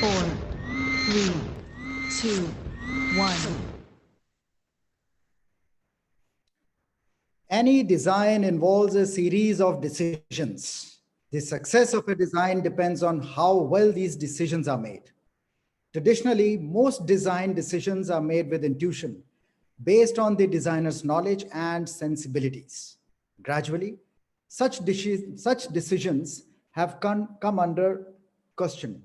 3, 2, 1. Any design involves a series of decisions. The success of a design depends on how well these decisions are made. Traditionally, most design decisions are made with intuition, based on the designer's knowledge and sensibilities. Gradually, such decisions have come under question.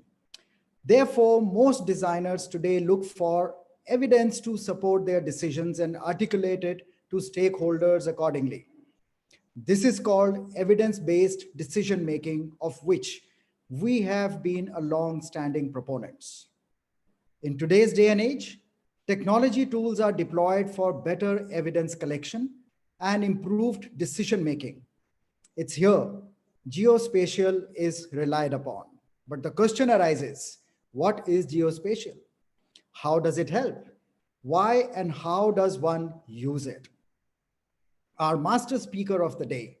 Therefore, most designers today look for evidence to support their decisions and articulate it to stakeholders accordingly. This is called evidence-based decision making, of which we have been a long-standing proponents. In today's day and age, technology tools are deployed for better evidence collection and improved decision making. It's here geospatial is relied upon. But the question arises, what is geospatial? How does it help? Why and how does one use it? Our master speaker of the day,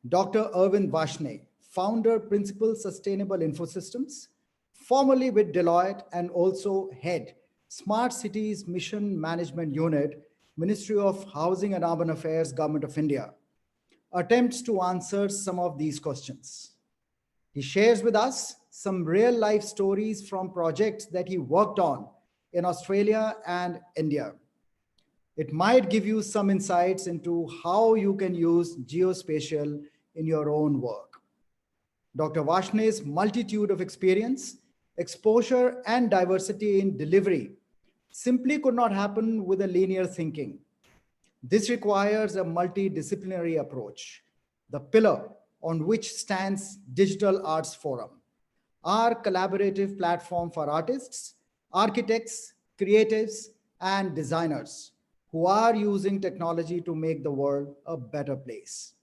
Dr. Arvind Varshney, founder, principal, Sustainable Infosystems, formerly with Deloitte and also head Smart Cities Mission Management Unit, Ministry of Housing and Urban Affairs, Government of India, attempts to answer some of these questions. He shares with us some real life stories from projects that he worked on in Australia and India. It might give you some insights into how you can use geospatial in your own work. Dr. Varshney's multitude of experience, exposure, and diversity in delivery simply could not happen with a linear thinking. This requires a multidisciplinary approach, the pillar on which stands Digital Arts Forum, our collaborative platform for artists, architects, creatives, and designers who are using technology to make the world a better place.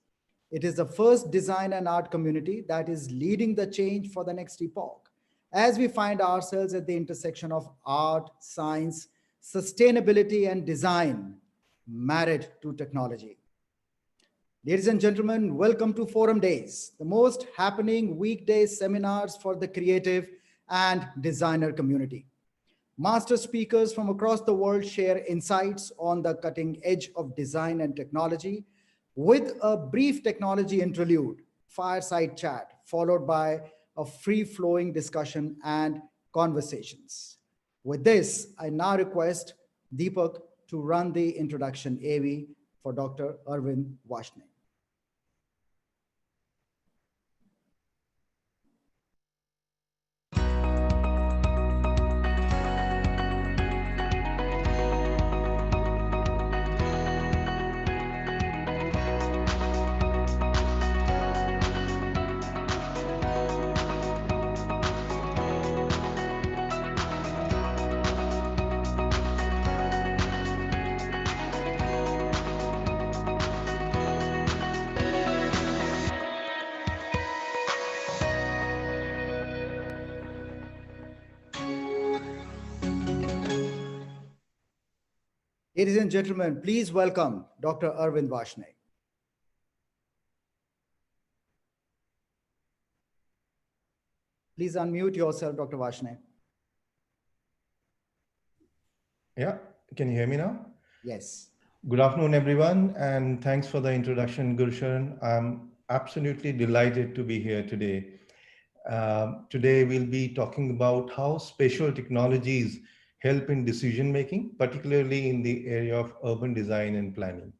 It is the first design and art community that is leading the change for the next epoch, as we find ourselves at the intersection of art, science, sustainability, and design married to technology. Ladies and gentlemen, welcome to Forum Days, the most happening weekday seminars for the creative and designer community. Master speakers from across the world share insights on the cutting edge of design and technology with a brief technology interlude, fireside chat, followed by a free-flowing discussion and conversations. With this, I now request Deepak to run the introduction AV for Dr. Arvind Varshney. Ladies and gentlemen, please welcome Dr. Arvind Varshney. Please unmute yourself, Dr. Varshney. Yeah, can you hear me now? Yes. Good afternoon, everyone, and thanks for the introduction, Gulshan. I'm absolutely delighted to be here today. Today, we'll be talking about how spatial technologies help in decision-making, particularly in the area of urban design and planning.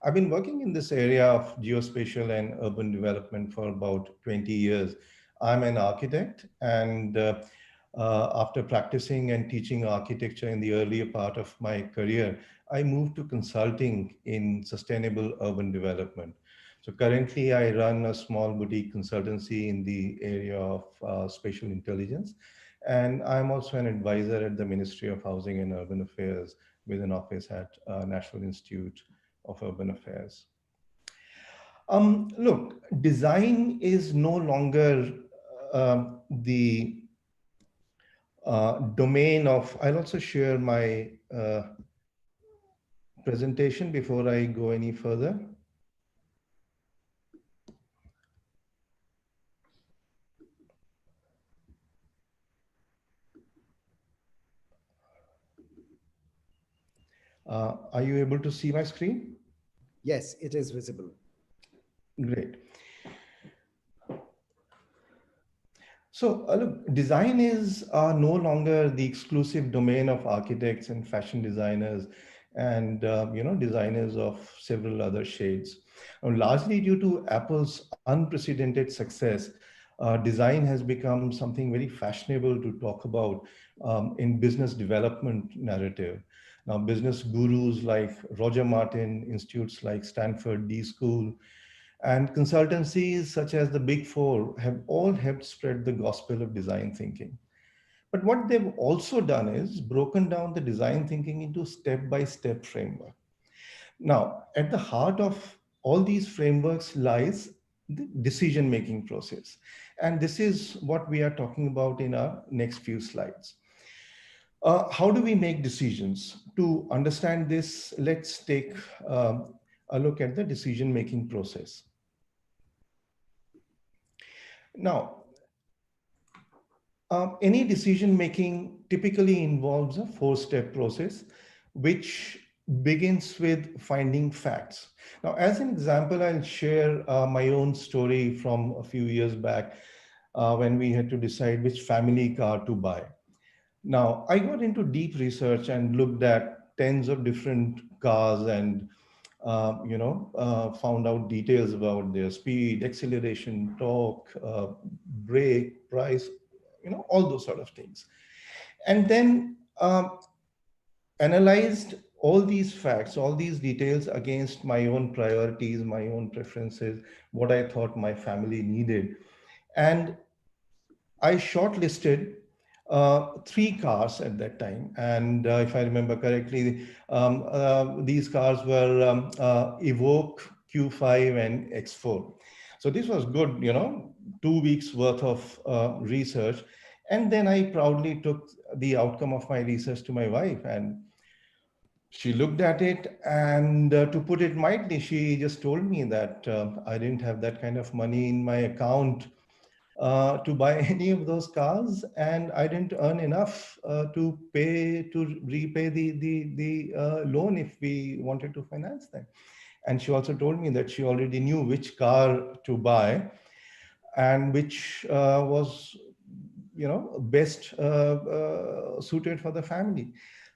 I've been working in this area of geospatial and urban development for about 20 years. I'm an architect, and after practicing and teaching architecture in the earlier part of my career, I moved to consulting in sustainable urban development. So currently I run a small boutique consultancy in the area of spatial intelligence. And I'm also an advisor at the Ministry of Housing and Urban Affairs with an office at National Institute of Urban Affairs. Look, design is no longer the domain of, I'll also share my presentation before I go any further. Are you able to see my screen? Yes, it is visible. Great. So look, design is no longer the exclusive domain of architects and fashion designers and designers of several other shades. Largely due to Apple's unprecedented success, design has become something very fashionable to talk about in business development narrative. Now, business gurus like Roger Martin, institutes like Stanford D School, and consultancies such as the Big Four have all helped spread the gospel of design thinking. But what they've also done is broken down the design thinking into step-by-step framework. Now, at the heart of all these frameworks lies the decision-making process. And this is what we are talking about in our next few slides. How do we make decisions? To understand this, let's take a look at the decision-making process. Now, any decision making typically involves a four-step process, which begins with finding facts. Now, as an example, I'll share my own story from a few years back when we had to decide which family car to buy. Now, I got into deep research and looked at tens of different cars and found out details about their speed, acceleration, torque, brake, price, all those sort of things. And then analyzed all these facts, all these details against my own priorities, my own preferences, what I thought my family needed. And I shortlisted three cars at that time. And if I remember correctly, these cars were Evoque, Q5 and X4. So this was good, 2 weeks worth of research. And then I proudly took the outcome of my research to my wife, and she looked at it, and to put it mildly, she just told me that I didn't have that kind of money in my account to buy any of those cars, and I didn't earn enough to repay the loan if we wanted to finance them. And she also told me that she already knew which car to buy and which was best suited for the family.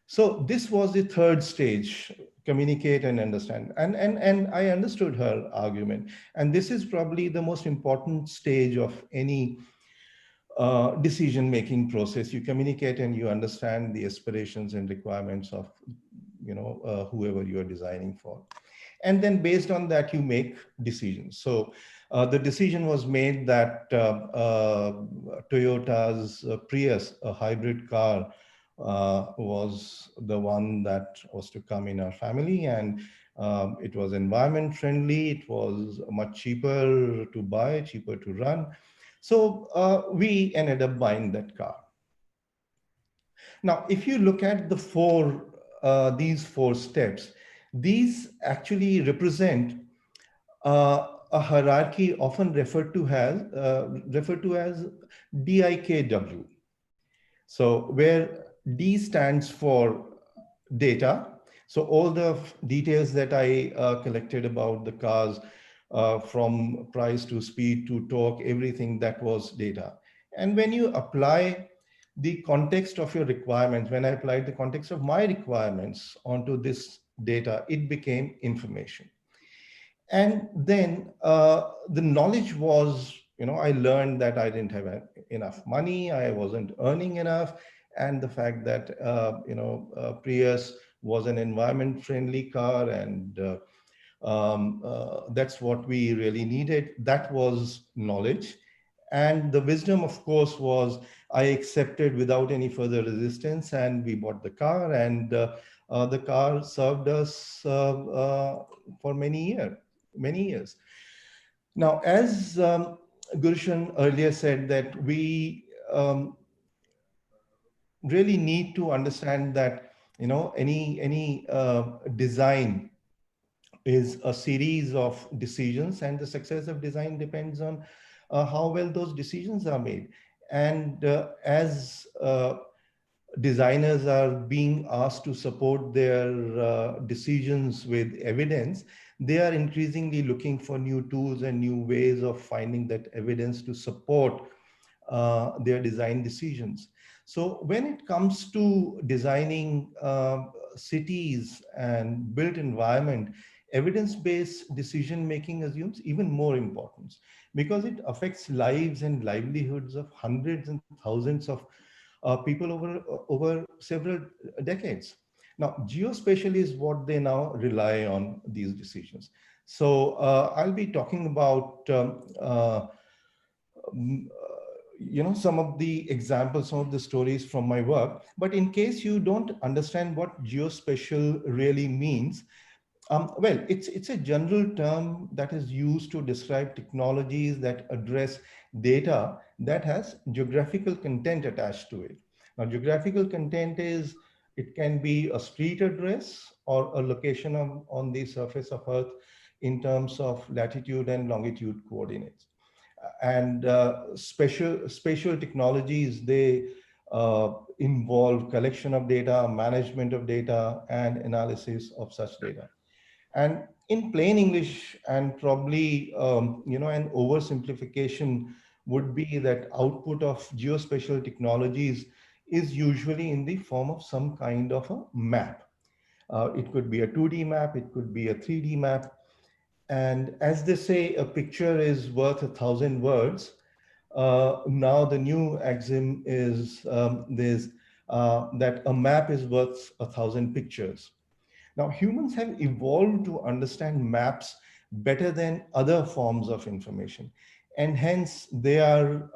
So this was the third stage: communicate and understand. And I understood her argument. And this is probably the most important stage of any decision-making process. You communicate and you understand the aspirations and requirements of whoever you are designing for. And then based on that, you make decisions. So the decision was made that Toyota's Prius, a hybrid car, was the one that was to come in our family. And it was environment friendly. It was much cheaper to buy, cheaper to run. So we ended up buying that car. Now, if you look at these four steps, these actually represent a hierarchy often referred to as DIKW. So where D stands for data. So all the details that I collected about the cars, from price to speed to torque, everything that was data. And when you apply the context of your requirements, when I applied the context of my requirements onto this data, it became information. And then the knowledge was, I learned that I didn't have enough money, I wasn't earning enough, and the fact that, Prius was an environment-friendly car, and that's what we really needed. That was knowledge. And the wisdom, of course, was I accepted without any further resistance, and we bought the car, and the car served us for many years. Now, as Gulshan earlier said, that we really need to understand that any design is a series of decisions, and the success of design depends on how well those decisions are made. And as designers are being asked to support their decisions with evidence, they are increasingly looking for new tools and new ways of finding that evidence to support their design decisions. So when it comes to designing cities and built environment, evidence-based decision-making assumes even more importance because it affects lives and livelihoods of hundreds and thousands of people over several decades. Now, geospatial is what they now rely on these decisions. So I'll be talking about some of the examples, some of the stories from my work. But in case you don't understand what geospatial really means, well, it's a general term that is used to describe technologies that address data that has geographical content attached to it. Now, geographical content is, it can be a street address or a location on the surface of Earth in terms of latitude and longitude coordinates. And spatial technologies, they involve collection of data, management of data, and analysis of such data. And in plain English, and probably an oversimplification would be that output of geospatial technologies is usually in the form of some kind of a map. It could be a 2D map, it could be a 3D map. And as they say, a picture is worth 1,000 words. Now the new axiom is that a map is worth 1,000 pictures. Now, humans have evolved to understand maps better than other forms of information. And hence they are,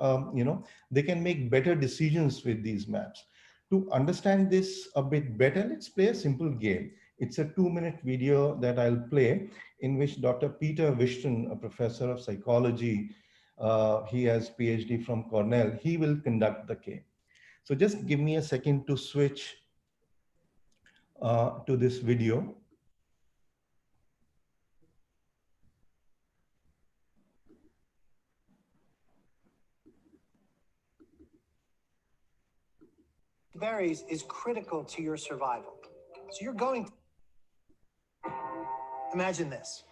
they can make better decisions with these maps. To understand this a bit better, let's play a simple game. It's a 2-minute video that I'll play in which Dr. Peter Wishton, a professor of psychology, he has PhD from Cornell, he will conduct the game. So just give me a second to switch to this video. Berries is critical to your survival. So you're going to imagine this.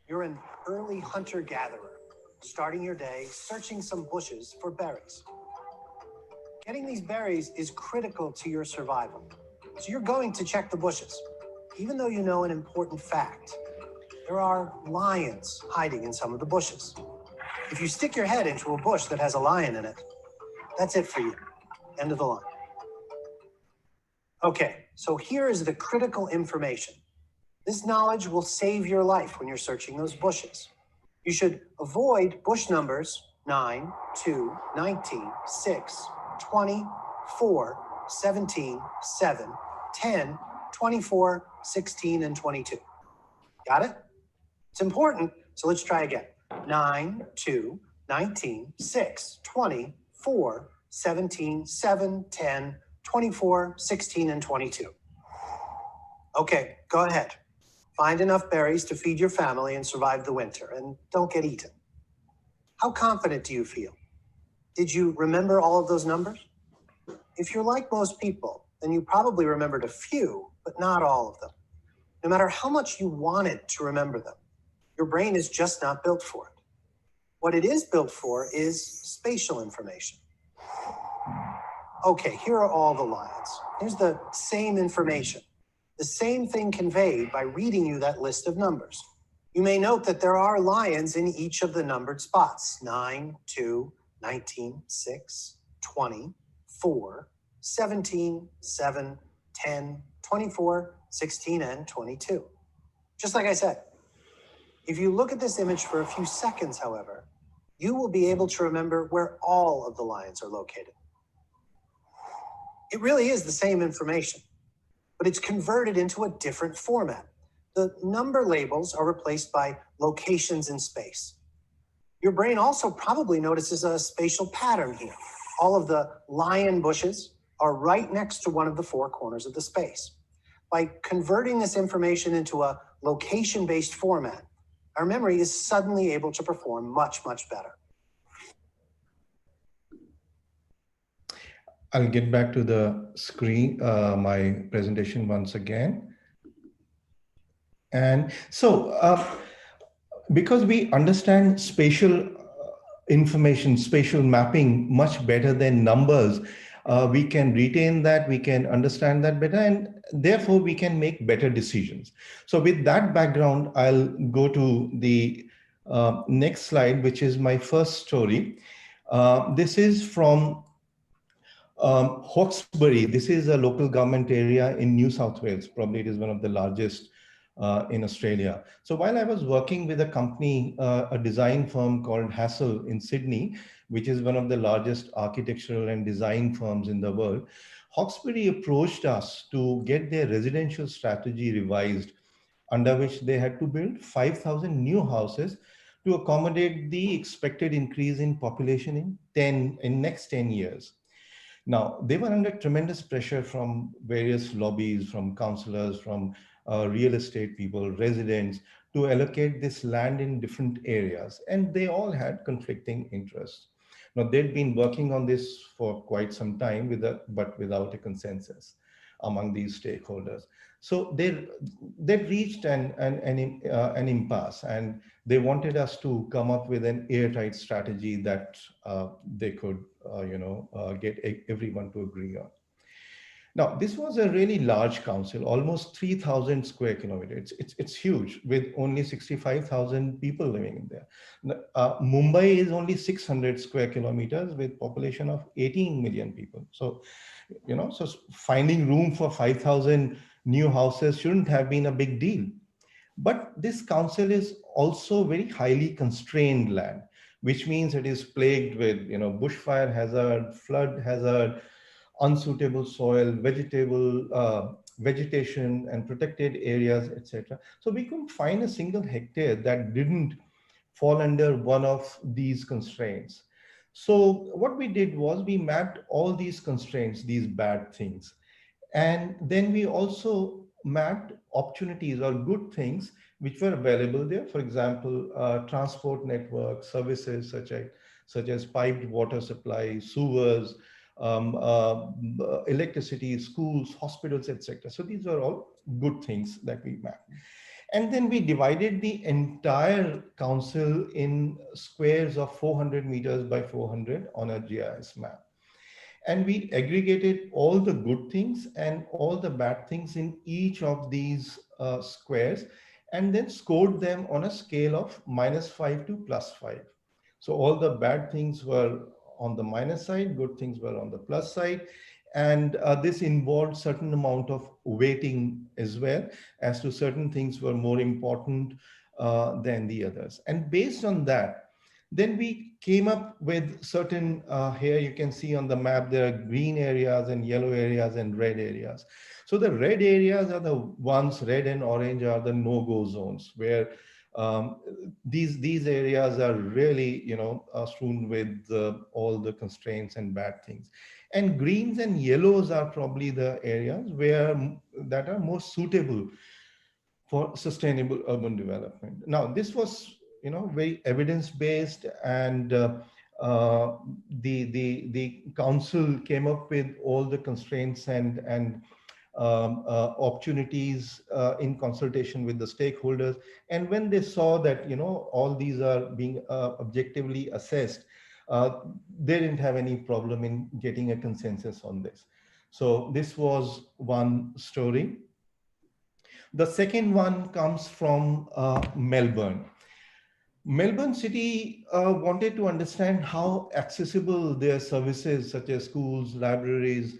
You're an early hunter-gatherer, starting your day searching some bushes for berries. Getting these berries is critical to your survival. So you're going to check the bushes, even though you know an important fact. There are lions hiding in some of the bushes. If you stick your head into a bush that has a lion in it, that's it for you. End of the line. Okay, so here is the critical information. This knowledge will save your life when you're searching those bushes. You should avoid bush numbers 9, 2, 19, 6, 20, 4, 17, 7, 10, 24, 16, and 22. Got it? It's important, so let's try again. 9, 2, 19, 6, 20, 4, 17, 7, 10, 24, 16, and 22. Okay, go ahead. Find enough berries to feed your family and survive the winter, and don't get eaten. How confident do you feel? Did you remember all of those numbers? If you're like most people, then you probably remembered a few, but not all of them. No matter how much you wanted to remember them, your brain is just not built for it. What it is built for is spatial information. Okay, here are all the lions. Here's the same information. The same thing conveyed by reading you that list of numbers. You may note that there are lions in each of the numbered spots. 9, 2, 19, 6, 20, 4, 17, 7, 10, 24, 16, and 22. Just like I said, if you look at this image for a few seconds, however, you will be able to remember where all of the lions are located. It really is the same information, but it's converted into a different format. The number labels are replaced by locations in space. Your brain also probably notices a spatial pattern here. All of the lion bushes are right next to one of the 4 corners of the space. By converting this information into a location-based format, our memory is suddenly able to perform much, much better. I'll get back to the screen, my presentation once again. And so, because we understand spatial information, spatial mapping much better than numbers, we can retain that, we can understand that better, and therefore we can make better decisions. So with that background, I'll go to the next slide, which is my first story. This is from Hawkesbury. This is a local government area in New South Wales. Probably it is one of the largest in Australia. So while I was working with a company, a design firm called Hassel in Sydney, which is one of the largest architectural and design firms in the world, Hawkesbury approached us to get their residential strategy revised, under which they had to build 5,000 new houses to accommodate the expected increase in population in next 10 years. Now, they were under tremendous pressure from various lobbies, from councillors, from real estate people, residents, to allocate this land in different areas. And they all had conflicting interests. Now, they'd been working on this for quite some time, but without a consensus among these stakeholders. So they reached an impasse, and they wanted us to come up with an airtight strategy that they could get everyone to agree on. Now, this was a really large council, almost 3,000 square kilometers. It's huge, with only 65,000 people living in there. Mumbai is only 600 square kilometers with population of 18 million people. So, so finding room for 5,000 new houses shouldn't have been a big deal. But this council is also very highly constrained land, which means it is plagued with, bushfire hazard, flood hazard, unsuitable soil, vegetation and protected areas, etc. So we couldn't find a single hectare that didn't fall under one of these constraints. So what we did was we mapped all these constraints, these bad things. And then we also mapped opportunities or good things which were available there. For example, transport network services such as piped water supply, sewers, electricity, schools, hospitals, etc. So these are all good things that we mapped. And then we divided the entire council in squares of 400 meters by 400 on a GIS map. And we aggregated all the good things and all the bad things in each of these squares, and then scored them on a scale of -5 to +5. So all the bad things were on the minus side, good things were on the plus side. And this involved certain amount of weighting as well, as to certain things were more important than the others. And based on that, then we came up with certain, here you can see on the map, there are green areas and yellow areas and red areas. So the red areas are the ones, red and orange are the no-go zones, where these areas are really, strewn with all the constraints and bad things. And greens and yellows are probably the areas that are most suitable for sustainable urban development. Now, this was, very evidence-based, and the council came up with all the constraints and opportunities in consultation with the stakeholders. And when they saw that, all these are being objectively assessed, they didn't have any problem in getting a consensus on this. So this was one story. The second one comes from Melbourne. Melbourne City wanted to understand how accessible their services such as schools, libraries,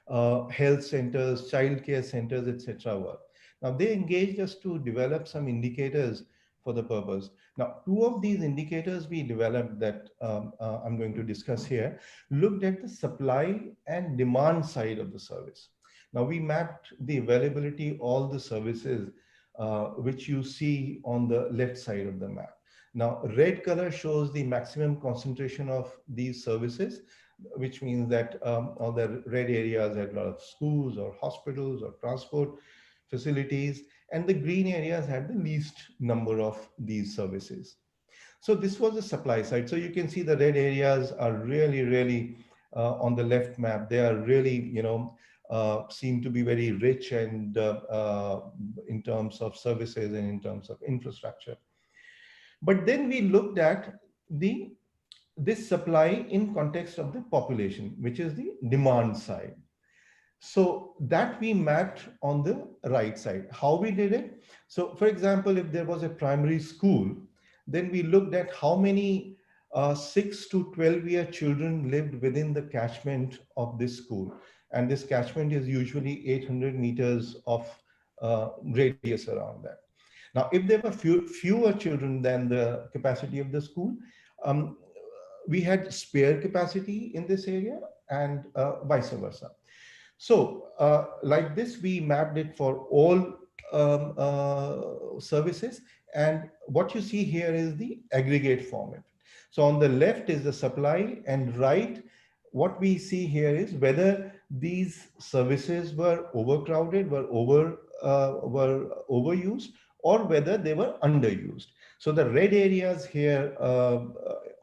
health centers, childcare centers, etc. were. Now, they engaged us to develop some indicators for the purpose. Now, two of these indicators we developed that I'm going to discuss here, looked at the supply and demand side of the service. Now, we mapped the availability, all the services which you see on the left side of the map. Now, red color shows the maximum concentration of these services, which means that all the red areas had a lot of schools or hospitals or transport facilities, and the green areas had the least number of these services. So this was the supply side. So you can see the red areas are really, really on the left map, they are really, seem to be very rich and in terms of services and in terms of infrastructure. But then we looked at this supply in context of the population, which is the demand side. So that we mapped on the right side. How we did it? So for example, if there was a primary school, then we looked at how many 6 to 12-year children lived within the catchment of this school. And this catchment is usually 800 meters of radius around that. Now, if there were fewer children than the capacity of the school, um, we had spare capacity in this area and vice versa. So like this, we mapped it for all services. And what you see here is the aggregate format. So on the left is the supply, and right, what we see here is whether these services were overcrowded, were overused, or whether they were underused. So the red areas here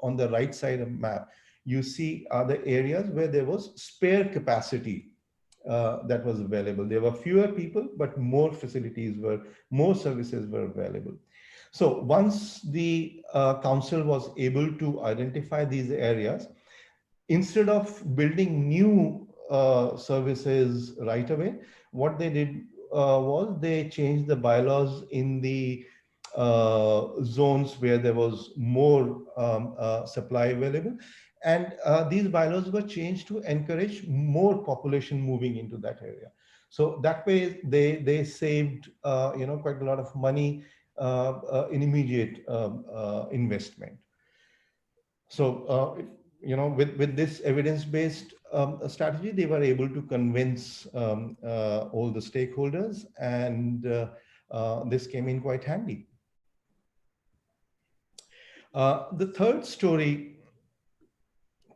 on the right side of the map, you see are the areas where there was spare capacity that was available. There were fewer people, but more services were available. So once the council was able to identify these areas, instead of building new services right away, what they did was they changed the bylaws in the zones where there was more supply available. And these bylaws were changed to encourage more population moving into that area. So that way they saved quite a lot of money in immediate investment. So with this evidence-based strategy, they were able to convince all the stakeholders, and this came in quite handy. The third story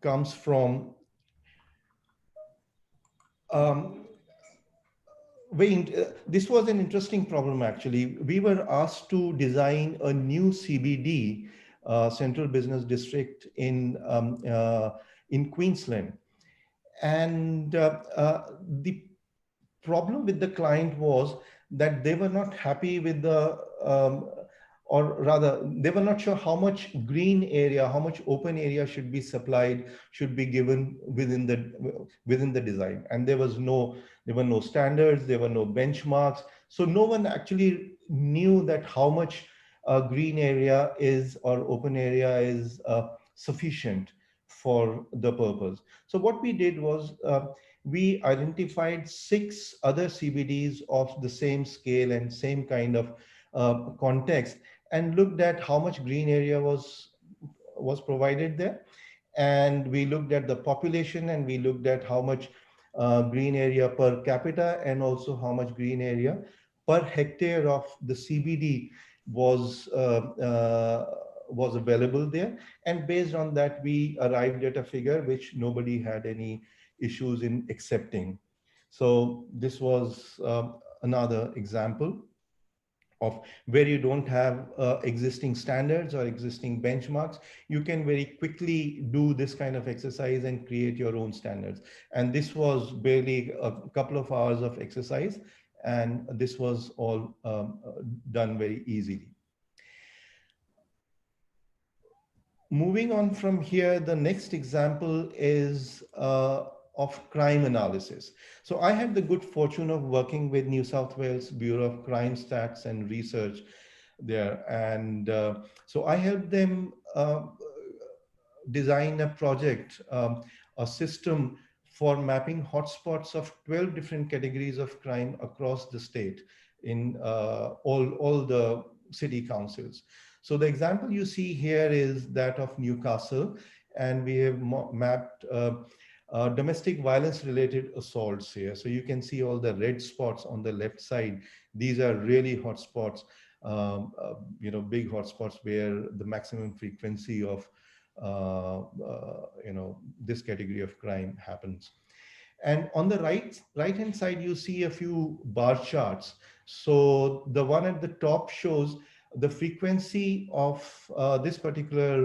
comes from this was an interesting problem, actually. We were asked to design a new CBD, Central Business District in Queensland. And the problem with the client was that they were not happy with the or rather, they were not sure how much green area, how much open area should be supplied, should be given within the design. And there were no standards, there were no benchmarks. So no one actually knew that how much green area is or open area is sufficient for the purpose. So what we did was we identified 6 other CBDs of the same scale and same kind of context, and looked at how much green area was provided there. And we looked at the population, and we looked at how much green area per capita, and also how much green area per hectare of the CBD was available there. And based on that, we arrived at a figure which nobody had any issues in accepting. So this was another example of where you don't have existing standards or existing benchmarks. You can very quickly do this kind of exercise and create your own standards. And this was barely a couple of hours of exercise, and this was all done very easily. Moving on from here, the next example is of crime analysis. So I had the good fortune of working with New South Wales Bureau of Crime Stats and Research there. And so I helped them design a project, a system for mapping hotspots of 12 different categories of crime across the state in all the city councils. So the example you see here is that of Newcastle, and we have mapped domestic violence related assaults here. So you can see all the red spots on the left side. These are really hot spots, big hot spots where the maximum frequency of this category of crime happens. And on the right hand side, you see a few bar charts. So the one at the top shows the frequency of this particular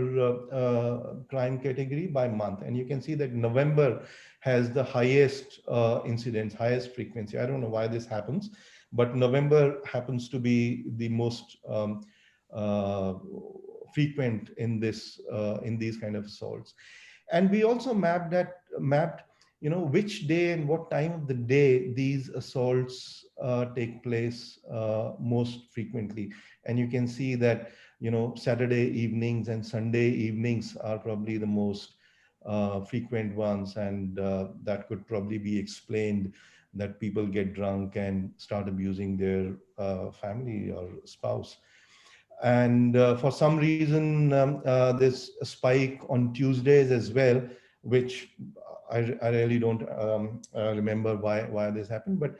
crime category by month. And you can see that November has the highest incidence, highest frequency. I don't know why this happens, but November happens to be the most uh, frequent in this in these kind of assaults. And we also mapped, you know, which day and what time of the day these assaults take place most frequently. And you can see that, you know, Saturday evenings and Sunday evenings are probably the most frequent ones, and that could probably be explained that people get drunk and start abusing their family or spouse. And for some reason, there's a spike on Tuesdays as well, which I really don't remember why this happened. But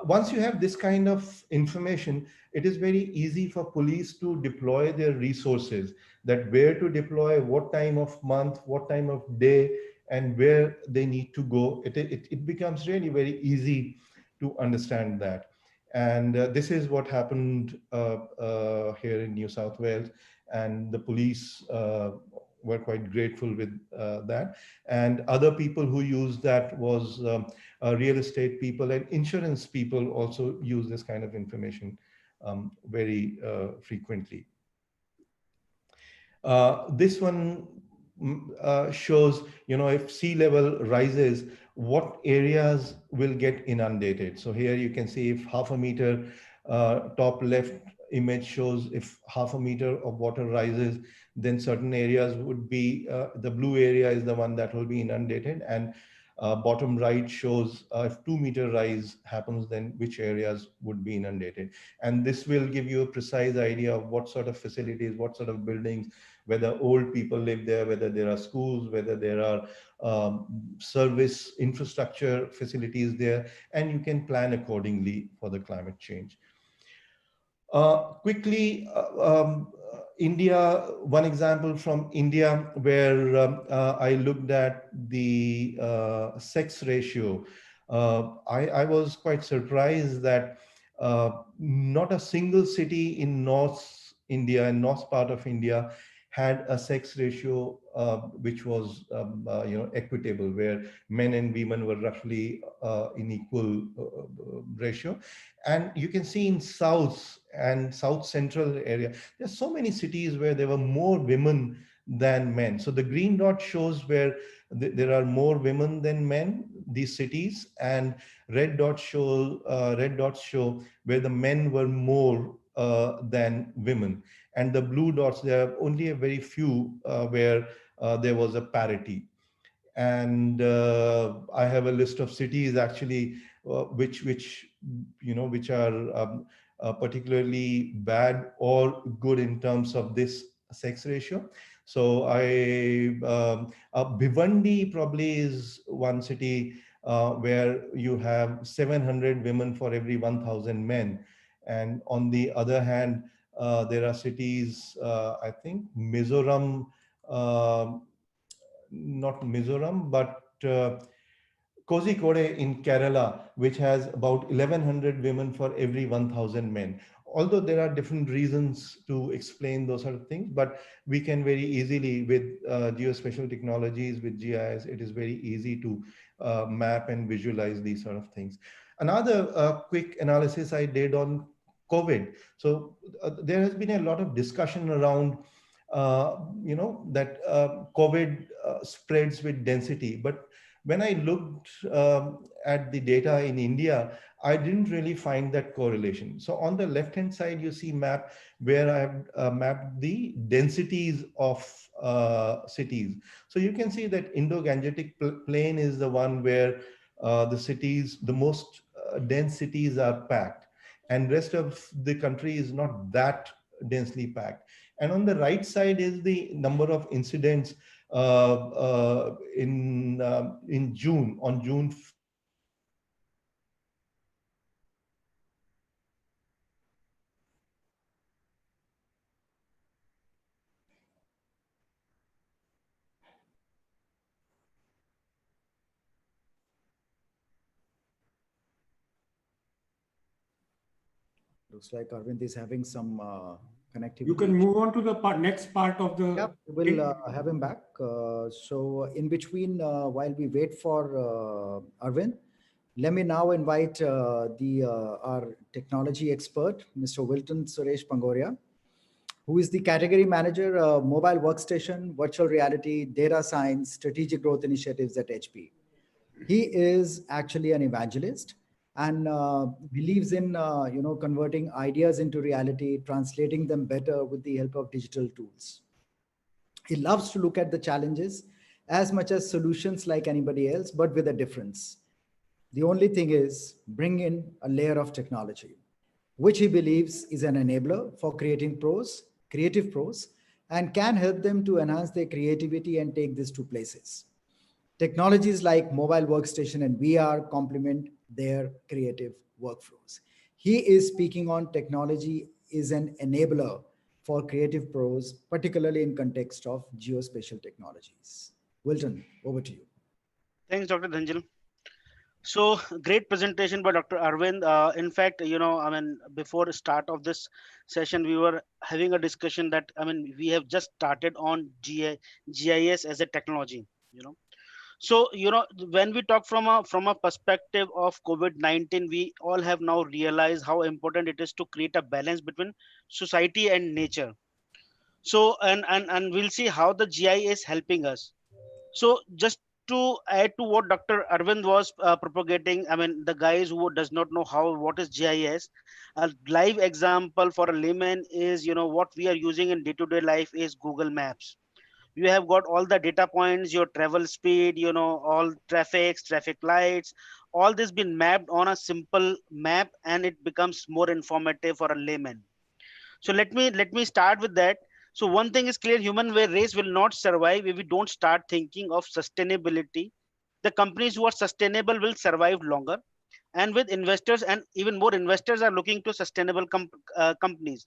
once you have this kind of information, it is very easy for police to deploy their resources, that where to deploy, what time of month, what time of day, and where they need to go. It becomes really very easy to understand that. And this is what happened here in New South Wales. And the police were quite grateful with that. And other people who used that was real estate people and insurance people also use this kind of information very frequently. This one shows, you know, if sea level rises, what areas will get inundated. So here you can see if half a meter, top left image shows if half a meter of water rises, then certain areas would be, the blue area is the one that will be inundated. And bottom right shows if 2 meter rise happens, then which areas would be inundated. And this will give you a precise idea of what sort of facilities, what sort of buildings, whether old people live there, whether there are schools, whether there are service infrastructure facilities there, and you can plan accordingly for the climate change. Quickly, India, one example from India where I looked at the sex ratio. I was quite surprised that not a single city in North India and north part of India had a sex ratio which was you know, equitable, where men and women were roughly in equal ratio. And you can see in south and south central area, there's so many cities where there were more women than men. So the green dot shows where there are more women than men, these cities, and red dots show where the men were more than women. And the blue dots, there are only a very few where there was a parity. And I have a list of cities actually which you know, which are particularly bad or good in terms of this sex ratio. So Bhiwandi probably is one city where you have 700 women for every 1,000 men. And on the other hand, there are cities, I think Mizoram, not Mizoram, but Kozhikode in Kerala, which has about 1,100 women for every 1,000 men. Although there are different reasons to explain those sort of things, but we can very easily with geospatial technologies, with GIS, it is very easy to map and visualize these sort of things. Another quick analysis I did on COVID. So there has been a lot of discussion around you know, that COVID spreads with density. But when I looked at the data in India, I didn't really find that correlation. So on the left-hand side, you see map where I have mapped the densities of cities. So you can see that Indo-Gangetic plain is the one where the cities, the most dense cities are packed, and rest of the country is not that densely packed. And on the right side is the number of incidents in June, on June. Looks like Arvind is having some connectivity. You can move on to the next part of the. Yep, we'll have him back. So in between, while we wait for Arvind, let me now invite our technology expert, Mr. Wilton Suresh Pangoria, who is the category manager, mobile workstation, virtual reality, data science, strategic growth initiatives at HP. He is actually an evangelist and believes in converting ideas into reality, translating them better with the help of digital tools. He loves to look at the challenges as much as solutions like anybody else, but with a difference. The only thing is bring in a layer of technology, which he believes is an enabler for creative pros, and can help them to enhance their creativity and take this to places. Technologies like mobile workstation and VR complement their creative workflows. He is speaking on technology is an enabler for creative pros, particularly in context of geospatial technologies. Wilton, over to you. Thanks, Dr. Dhanjal. So great presentation by Dr. Arvind. In fact, before start of this session, we were having a discussion that, we have just started on GIS as a technology, So, when we talk from a perspective of COVID-19, we all have now realized how important it is to create a balance between society and nature. So, and we'll see how the GIS is helping us. So just to add to what Dr. Arvind was propagating, the guys who does not know what is GIS, a live example for a layman is, what we are using in day-to-day life is Google Maps. You have got all the data points, your travel speed, all traffic lights, all this been mapped on a simple map, and it becomes more informative for a layman. So let me start with that. So one thing is clear, human race will not survive if we don't start thinking of sustainability. The companies who are sustainable will survive longer. And with investors, and even more investors are looking to sustainable companies.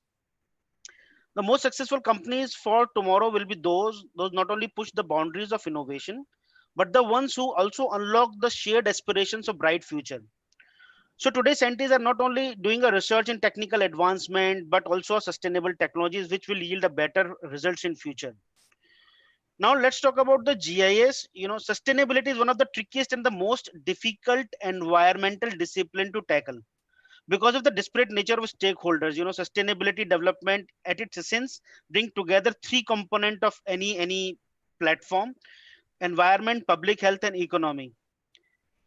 The most successful companies for tomorrow will be those not only push the boundaries of innovation, but the ones who also unlock the shared aspirations of bright future. So today scientists are not only doing a research in technical advancement, but also sustainable technologies which will yield a better results in future. Now let's talk about the GIS. Sustainability is one of the trickiest and the most difficult environmental discipline to tackle because of the disparate nature of stakeholders. Sustainability development at its essence bring together three components of any platform: environment, public health, and economy.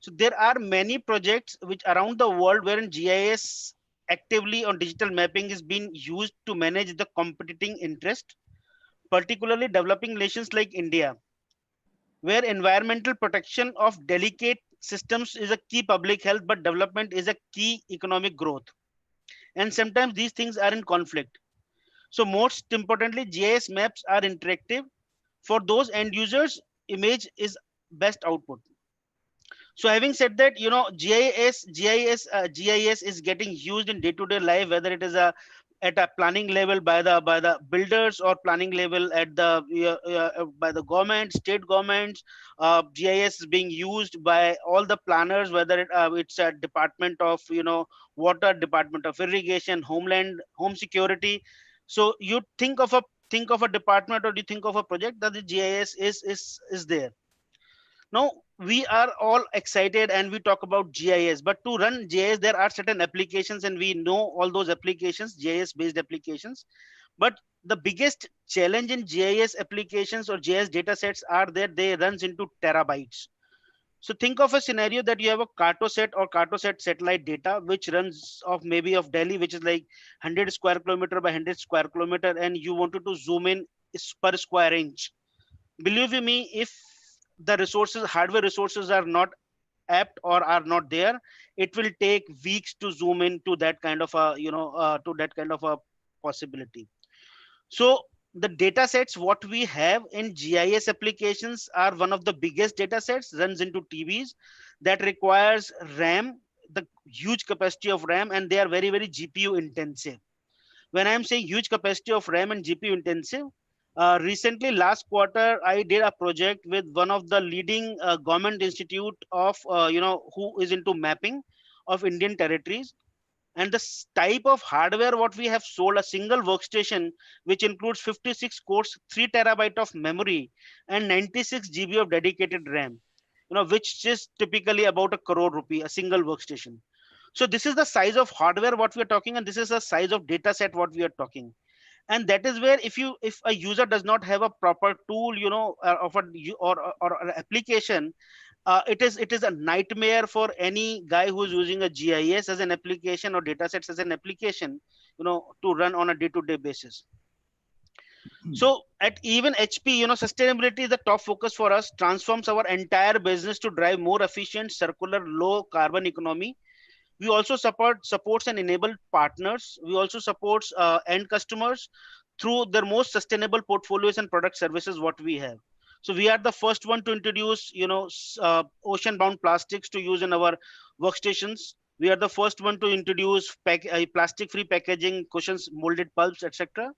So there are many projects which around the world wherein GIS actively on digital mapping is being used to manage the competing interest, particularly developing nations like India, where environmental protection of delicate systems is a key public health, but development is a key economic growth. And sometimes these things are in conflict. So most importantly, GIS maps are interactive. For those end users, image is best output. So having said that, GIS is getting used in day-to-day life, whether it is at a planning level by the builders or planning level at by the government, state governments. GIS is being used by all the planners, whether it's a department of water, department of irrigation, home security. So you think of a department, or do you think of a project that the GIS is there. Now we are all excited and we talk about GIS, but to run GIS, there are certain applications, and we know all those applications, GIS based applications. But the biggest challenge in GIS applications or GIS data sets are that they runs into terabytes. So think of a scenario that you have a Cartosat or Cartosat satellite data, which runs maybe of Delhi, which is like 100 square kilometer by 100 square kilometer, and you wanted to zoom in per square inch. Believe you me, if the hardware resources are not apt or are not there, it will take weeks to zoom into that kind of a possibility. So the data sets what we have in GIS applications are one of the biggest data sets, runs into TVs, that requires RAM, the huge capacity of RAM, and they are very, very GPU intensive. When I'm saying huge capacity of RAM and GPU intensive, recently last quarter, I did a project with one of the leading government institute of, who is into mapping of Indian territories. And this type of hardware what we have sold, a single workstation which includes 56 cores, 3 terabyte of memory, and 96 GB of dedicated RAM, which is typically about ₹1 crore, a single workstation. So this is the size of hardware what we are talking, and this is the size of data set what we are talking. And that is where if a user does not have a proper tool, of or an application, it is a nightmare for any guy who's using a GIS as an application or datasets as an application, to run on a day-to-day basis. So at even HP, sustainability is the top focus for us, transforms our entire business to drive more efficient, circular, low carbon economy. We also supports and enable partners. We also supports end customers through their most sustainable portfolios and product services what we have. So we are the first one to introduce, ocean bound plastics to use in our workstations. We are the first one to introduce plastic free packaging, cushions, molded pulps, etc.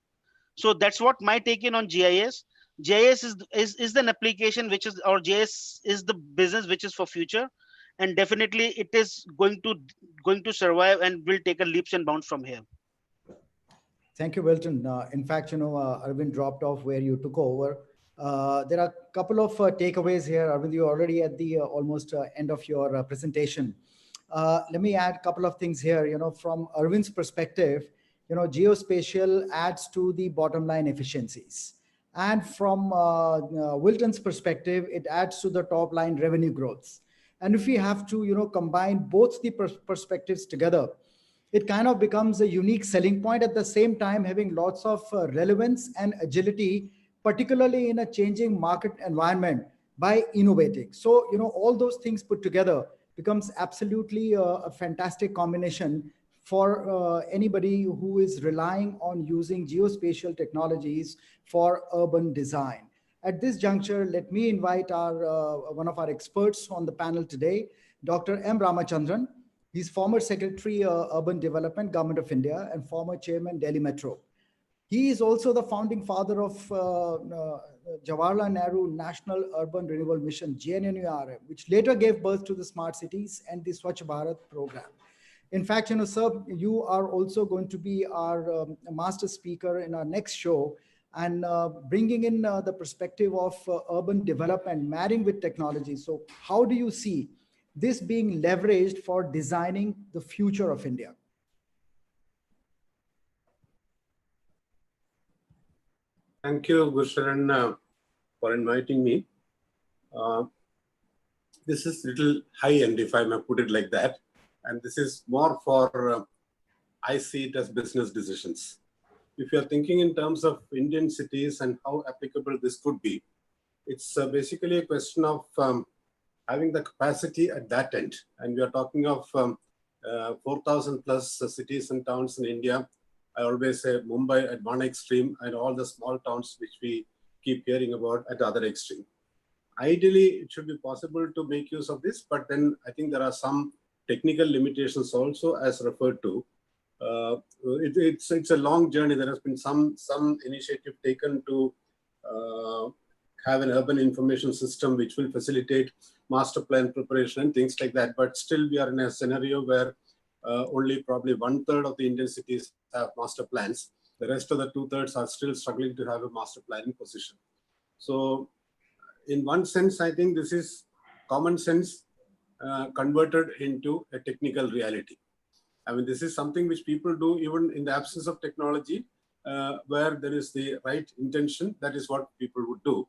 So that's what my take in on GIS. GIS is an application which is, or GIS is the business which is for future, and definitely it is going to survive and will take a leaps and bounds from here. Thank you, Wilton. In fact, Arvind dropped off where you took over. There are a couple of takeaways here. Arvind, you're already at the almost end of your presentation. Let me add a couple of things here. From Arvind's perspective, geospatial adds to the bottom line efficiencies. And from Wilton's perspective, it adds to the top line revenue growth. And if we have to, combine both the perspectives together, it kind of becomes a unique selling point, at the same time having lots of relevance and agility, particularly in a changing market environment, by innovating. So, all those things put together becomes absolutely a fantastic combination for anybody who is relying on using geospatial technologies for urban design. At this juncture, let me invite one of our experts on the panel today, Dr. M. Ramachandran. He's former Secretary Urban Development, Government of India, and former Chairman, Delhi Metro. He is also the founding father of Jawaharlal Nehru National Urban Renewal Mission, JNNURM, which later gave birth to the Smart Cities and the Swachh Bharat program. In fact, sir, you are also going to be our master speaker in our next show, and bringing in the perspective of urban development, marrying with technology. So how do you see this being leveraged for designing the future of India? Thank you, Gusharan, for inviting me. This is a little high-end, if I may put it like that. And this is more for, I see it as business decisions. If you're thinking in terms of Indian cities and how applicable this could be, it's basically a question of having the capacity at that end. And we are talking of 4,000 plus cities and towns in India. I always say Mumbai at one extreme and all the small towns which we keep hearing about at the other extreme. Ideally, it should be possible to make use of this, but then I think there are some technical limitations also, as referred to. It's a long journey. There has been some initiative taken to have an urban information system which will facilitate master plan preparation and things like that. But still, we are in a scenario where only probably 1/3 of the Indian cities have master plans. The rest of the 2/3 are still struggling to have a master planning position. So in one sense, I think this is common sense converted into a technical reality. I mean, this is something which people do even in the absence of technology, where there is the right intention. That is what people would do.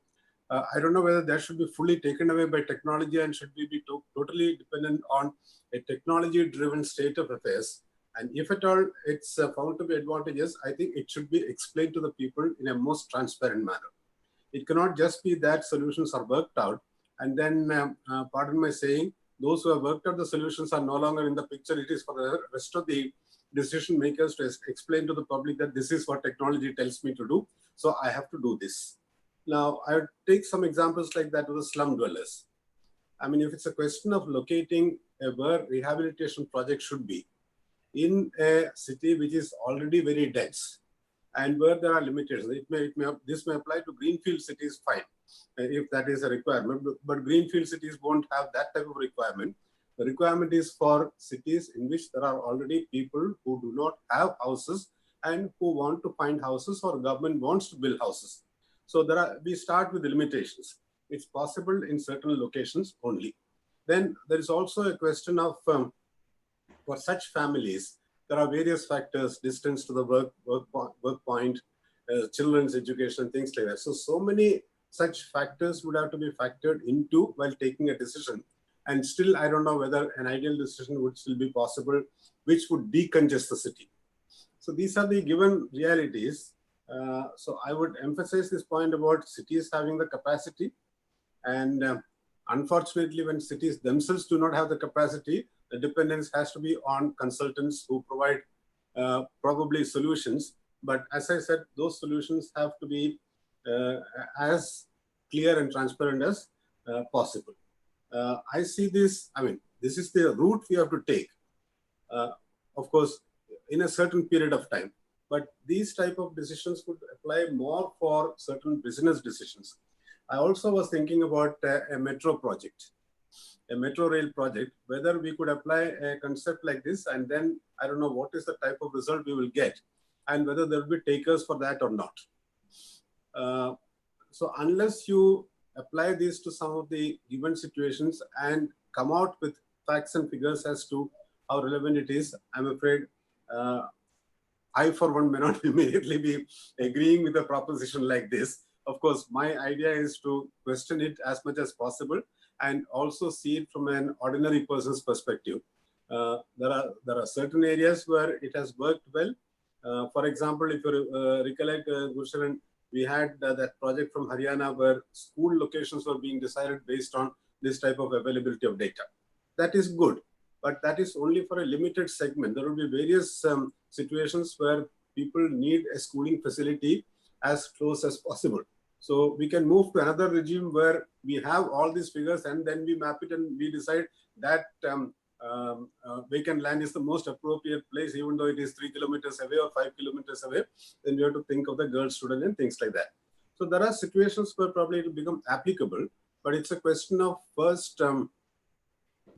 I don't know whether that should be fully taken away by technology, and should we be totally dependent on a technology-driven state of affairs. And if at all it's found to be advantageous, I think it should be explained to the people in a most transparent manner. It cannot just be that solutions are worked out, and then, pardon my saying, those who have worked out the solutions are no longer in the picture. It is for the rest of the decision makers to explain to the public that this is what technology tells me to do, so I have to do this. Now, I would take some examples like that with the slum dwellers. I mean, if it's a question of locating where rehabilitation project should be in a city which is already very dense and where there are limitations, this may apply to greenfield cities, fine, if that is a requirement, but greenfield cities won't have that type of requirement. The requirement is for cities in which there are already people who do not have houses and who want to find houses, or government wants to build houses. So we start with the limitations. It's possible in certain locations only. Then there is also a question of, for such families, there are various factors: distance to the work point, children's education, things like that. So many such factors would have to be factored into while taking a decision. And still, I don't know whether an ideal decision would still be possible, which would decongest the city. So these are the given realities. So I would emphasize this point about cities having the capacity. And unfortunately, when cities themselves do not have the capacity, the dependence has to be on consultants who provide probably solutions. But as I said, those solutions have to be as clear and transparent as possible. I see this, this is the route we have to take, of course, in a certain period of time. But these type of decisions would apply more for certain business decisions. I also was thinking about a metro project, a metro rail project, whether we could apply a concept like this, and then I don't know what is the type of result we will get, and whether there will be takers for that or not. So unless you apply this to some of the given situations and come out with facts and figures as to how relevant it is, I'm afraid I, for one, may not immediately be agreeing with a proposition like this. Of course, my idea is to question it as much as possible and also see it from an ordinary person's perspective. There are certain areas where it has worked well. For example, if you recollect, Gursharan, we had that project from Haryana where school locations were being decided based on this type of availability of data. That is good, but that is only for a limited segment. There will be various situations where people need a schooling facility as close as possible. So we can move to another regime where we have all these figures and then we map it and we decide that vacant land is the most appropriate place, even though it is 3 kilometers away or 5 kilometers away. Then we have to think of the girl student and things like that. So there are situations where probably it will become applicable, but it's a question of first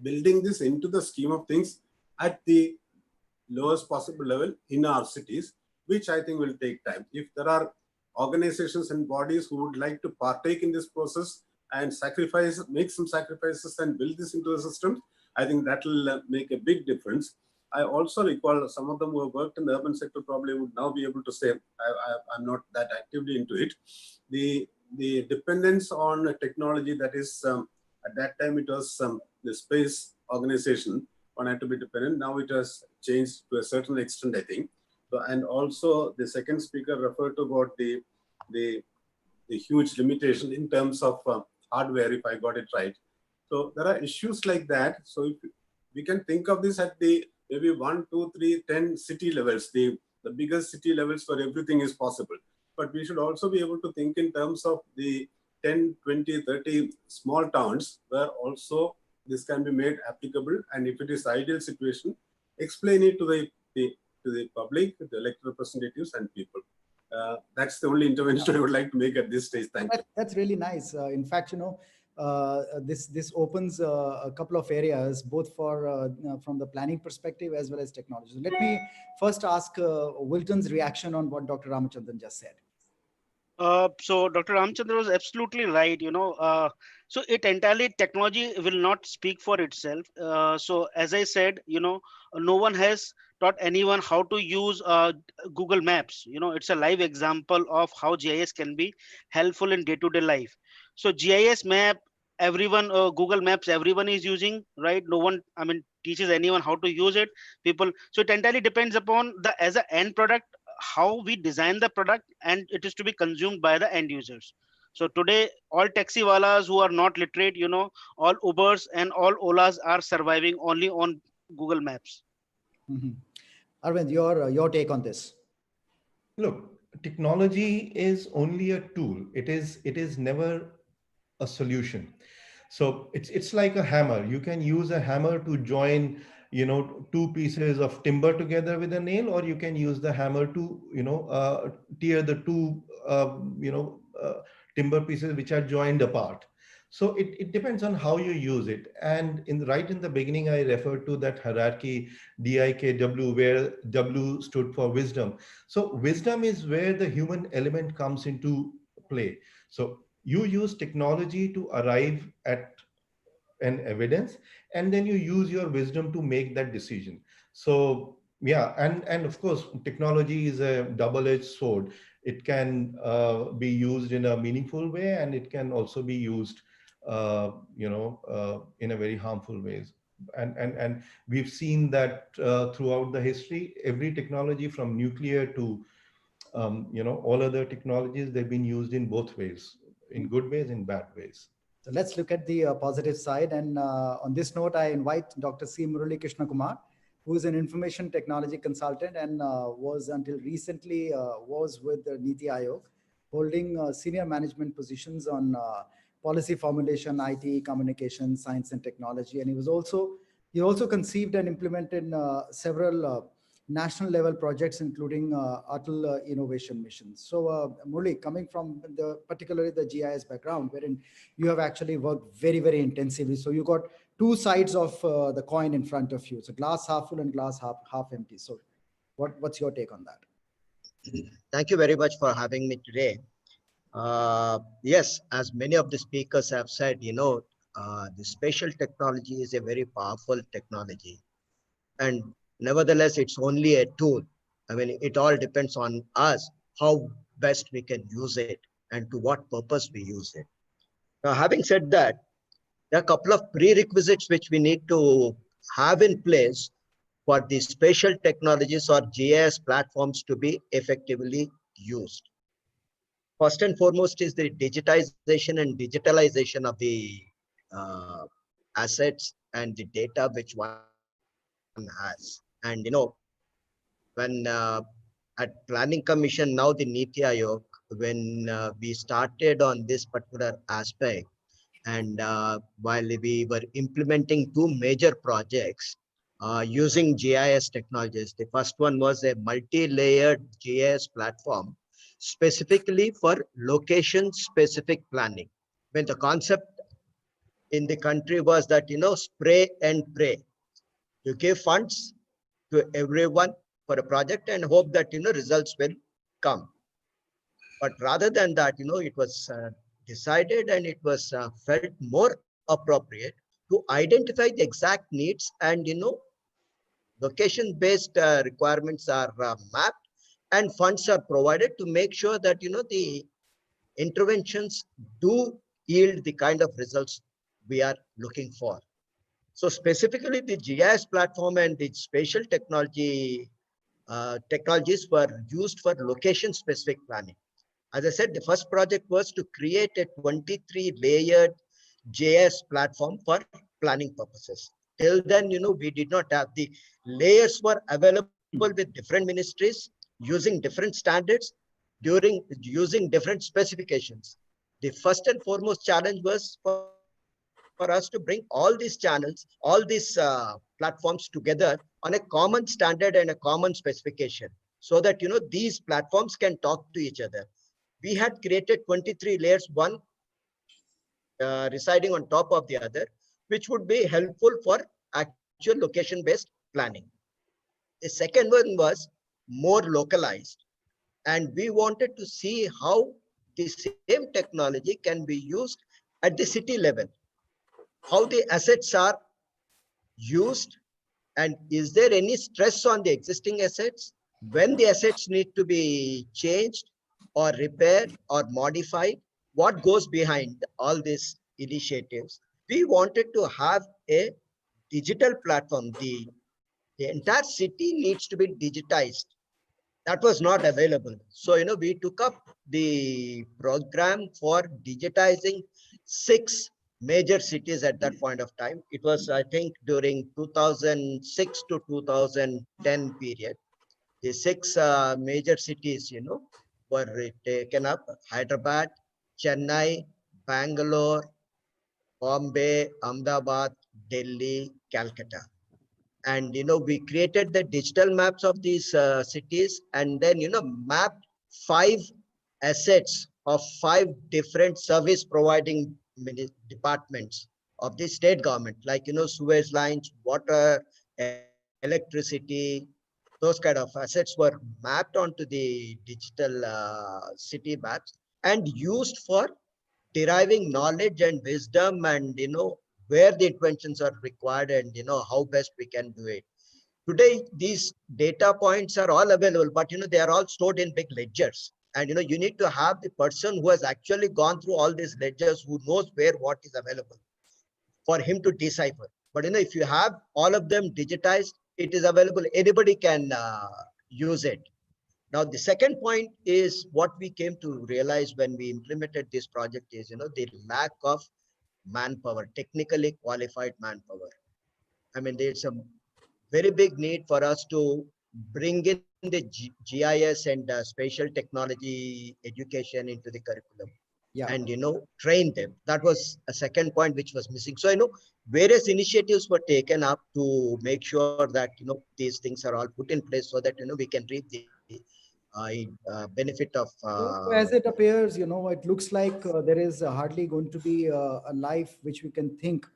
building this into the scheme of things at the lowest possible level in our cities, which I think will take time. If there are organizations and bodies who would like to partake in this process and make some sacrifices and build this into the system, I think that will make a big difference. I also recall some of them who have worked in the urban sector probably would now be able to say, I'm not that actively into it. The dependence on technology, that is, at that time it was the space organization one had to be dependent. Now it has changed to a certain extent, I think. So, and also the second speaker referred to about the huge limitation in terms of hardware, if I got it right. So there are issues like that. So if we can think of this at the maybe 1, 2, 3, 10 city levels, the biggest city levels where everything is possible. But we should also be able to think in terms of the 10, 20, 30 small towns where also this can be made applicable. And if it is the ideal situation, explain it to the public, the elected representatives and people. That's the only intervention I would like to make at this stage. Thank you. That's really nice. In fact, this opens a couple of areas, both for from the planning perspective as well as technology. So let me first ask Wilton's reaction on what Dr. Ramachandran just said. So Dr. Ramachandran was absolutely right. So it entirely, technology will not speak for itself. So as I said, no one has taught anyone how to use Google Maps. It's a live example of how GIS can be helpful in day-to-day life. So GIS map, everyone, Google Maps, everyone is using, right? No one, teaches anyone how to use it. So it entirely depends upon as an end product, how we design the product, and it is to be consumed by the end users. So today, all taxi walas who are not literate, all Ubers and all Olas are surviving only on Google Maps. Mm-hmm. Arvind, your take on this. Look, technology is only a tool. It is never a solution. So it's like a hammer. You can use a hammer to join, two pieces of timber together with a nail, or you can use the hammer to tear the two, timber pieces which are joined apart. So it depends on how you use it. And right in the beginning, I referred to that hierarchy, DIKW, where W stood for wisdom. So wisdom is where the human element comes into play. So you use technology to arrive at an evidence, and then you use your wisdom to make that decision. So yeah, and of course technology is a double-edged sword. It can be used in a meaningful way, and it can also be used in a very harmful ways. And we've seen that throughout the history, every technology from nuclear to all other technologies, they've been used in both ways, in good ways, in bad ways. So let's look at the positive side. And on this note, I invite Dr. C. Murali Krishna Kumar, who is an information technology consultant and was until recently was with the Niti Aayog, holding senior management positions on policy formulation, IT, communication, science and technology. And he also conceived and implemented several national level projects, including Atal innovation missions. So Murali, coming from particularly the GIS background, wherein you have actually worked very, very intensively. So you got two sides of the coin in front of you. So glass half full and glass half empty. So what's your take on that? Thank you very much for having me today. Yes, as many of the speakers have said, the spatial technology is a very powerful technology. And nevertheless, it's only a tool. I mean, it all depends on us, how best we can use it and to what purpose we use it. Now, having said that, there are a couple of prerequisites which we need to have in place for the spatial technologies or GIS platforms to be effectively used. First and foremost is the digitization and digitalization of the assets and the data which one has. And when at Planning Commission, now the Niti Aayog, when we started on this particular aspect, and while we were implementing two major projects using GIS technologies, the first one was a multi-layered GIS platform specifically for location-specific planning. When the concept in the country was that, spray and pray. You give funds to everyone for a project and hope that, results will come. But rather than that, it was decided and it was felt more appropriate to identify the exact needs and, location-based requirements are mapped and funds are provided to make sure that, the interventions do yield the kind of results we are looking for. So specifically the GIS platform and the spatial technologies were used for location specific planning. As I said, the first project was to create a 23-layered GIS platform for planning purposes. Till then, we did not have the layers were available with different ministries using different standards using different specifications. The first and foremost challenge was for us to bring all these channels, all these platforms together on a common standard and a common specification so that, these platforms can talk to each other. We had created 23 layers, one residing on top of the other, which would be helpful for actual location-based planning. The second one was more localized, and we wanted to see how the same technology can be used at the city level, how the assets are used, and is there any stress on the existing assets when the assets need to be changed or repaired or modified, what goes behind all these initiatives. We wanted to have a digital platform. The entire city needs to be digitized. That was not available. So, we took up the program for digitizing 6 major cities at that point of time. It was, I think, during 2006 to 2010 period. The 6 major cities, were taken up: Hyderabad, Chennai, Bangalore, Bombay, Ahmedabad, Delhi, Calcutta. And, we created the digital maps of these cities and then, mapped 5 assets of 5 different service providing departments of the state government, like, sewage lines, water, electricity, those kind of assets were mapped onto the digital city maps and used for deriving knowledge and wisdom, and where the interventions are required, and how best we can do it. Today these data points are all available, but they are all stored in big ledgers, and you need to have the person who has actually gone through all these ledgers, who knows where what is available for him to decipher. But if you have all of them digitized, it is available, anybody can use it. Now, the second point is what we came to realize when we implemented this project is, the lack of manpower, technically qualified manpower. I mean, there's a very big need for us to bring in the GIS and spatial technology education into the curriculum. Yeah. And, train them. That was a second point which was missing. So, various initiatives were taken up to make sure that, these things are all put in place so that, we can reap the benefit of So as it appears, it looks like there is hardly going to be a life which we can think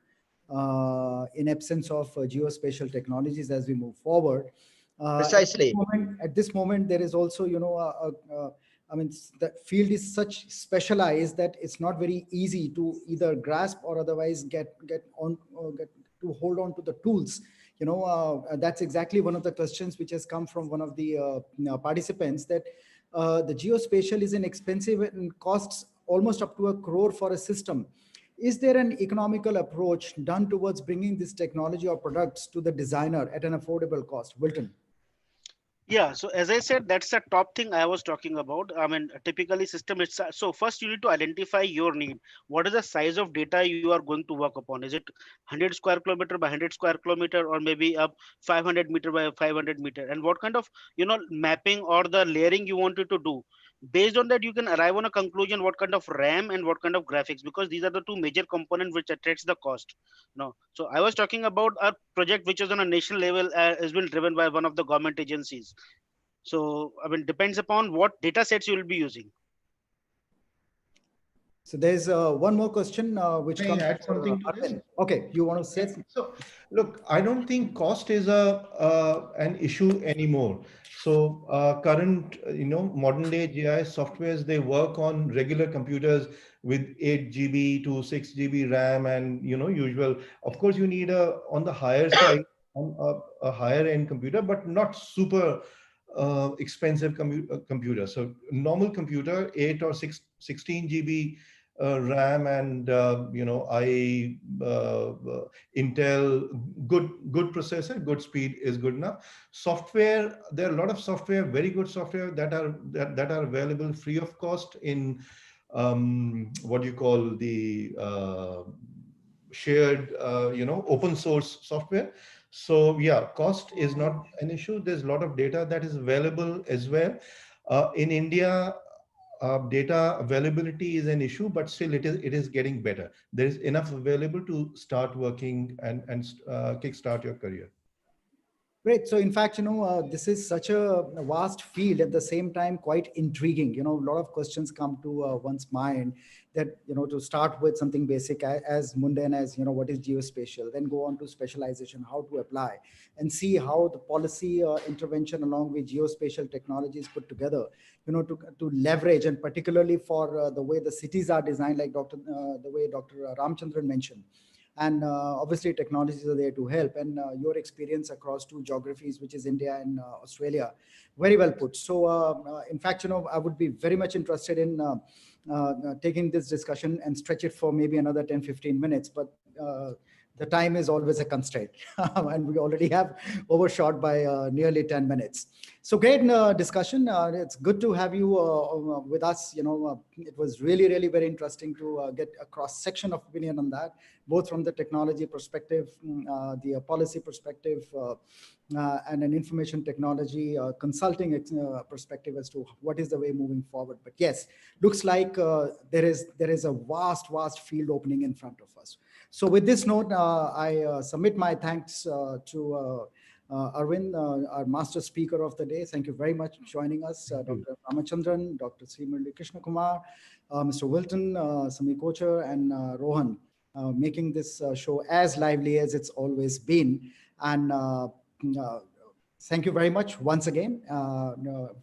in absence of geospatial technologies as we move forward. Precisely. At this moment, there is also, I mean, the field is such specialized that it's not very easy to either grasp or otherwise get to hold on to the tools. That's exactly one of the questions which has come from one of the participants, that the geospatial is inexpensive and costs almost up to ₹1 crore for a system. Is there an economical approach done towards bringing this technology or products to the designer at an affordable cost? Wilton. Yeah, so as I said, that's the top thing I was talking about. I mean, typically system it's so first you need to identify your need. What is the size of data you are going to work upon? Is it 100 square kilometer by 100 square kilometer, or maybe up 500 meter by 500 meter? And what kind of mapping or the layering you wanted to do? Based on that, you can arrive on a conclusion what kind of RAM and what kind of graphics, because these are the two major components which attracts the cost. No, so I was talking about a project which is on a national level, has been driven by one of the government agencies. So I mean, depends upon what data sets you will be using. So there's one more question which May comes. I add something to this? Okay, you want to say? So, look, I don't think cost is an issue anymore. So, current, modern day GIS softwares, they work on regular computers with 8 GB to 6 GB RAM, and usual. Of course, you need on the higher side, on a higher end computer, but not super expensive computer. So, normal computer, 8 or 16 GB. RAM and Intel, good processor, good speed is good enough. Software, there are a lot of software, very good software that are available free of cost in what you call the shared open source software. So yeah, cost is not an issue. There's a lot of data that is available as well. In India, data availability is an issue, but still it is getting better. There is enough available to start working and kickstart your career. Great. So in fact, this is such a vast field, at the same time quite intriguing. A lot of questions come to one's mind that, to start with something basic as mundane as, what is geospatial, then go on to specialization, how to apply, and see how the policy intervention along with geospatial technology is put together, to leverage, and particularly for the way the cities are designed, like the way Dr. Ramchandran mentioned. And obviously technologies are there to help, and your experience across two geographies, which is India and Australia, very well put. So in fact, I would be very much interested in taking this discussion and stretch it for maybe another 10-15 minutes, but the time is always a constraint and we already have overshot by nearly 10 minutes. So great discussion. It's good to have you with us. It was really, really very interesting to get a cross section of opinion on that, both from the technology perspective, the policy perspective, and an information technology consulting perspective as to what is the way moving forward. But yes, looks like there is a vast field opening in front of us. So with this note, I submit my thanks to Arvind, our master speaker of the day. Thank you very much for joining us. Dr. Ramachandran, Dr. Srimurli Krishna Kumar, Mr. Wilton, Samir Kocher, and Rohan, making this show as lively as it's always been. And thank you very much once again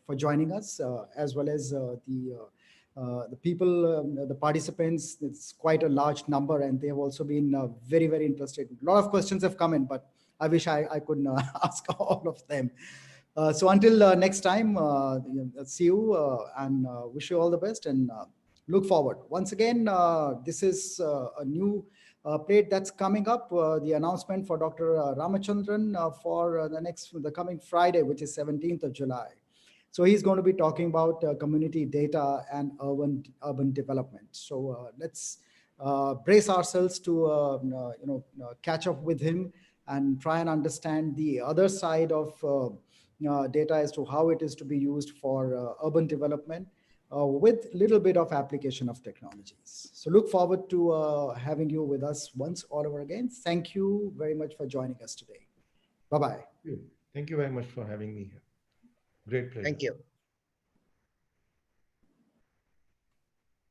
for joining us, as well as the people, the participants. It's quite a large number, and they have also been very, very interested. A lot of questions have come in, but I wish I could ask all of them. So until next time, see you and wish you all the best, and look forward. Once again, this is a new plate that's coming up, the announcement for Dr. Ramachandran for the coming Friday, which is 17th of July. So he's going to be talking about community data and urban development. So let's brace ourselves to catch up with him and try and understand the other side of data as to how it is to be used for urban development with little bit of application of technologies. So look forward to having you with us once all over again. Thank you very much for joining us today. Bye-bye. Thank you very much for having me here. Great pleasure. Thank you.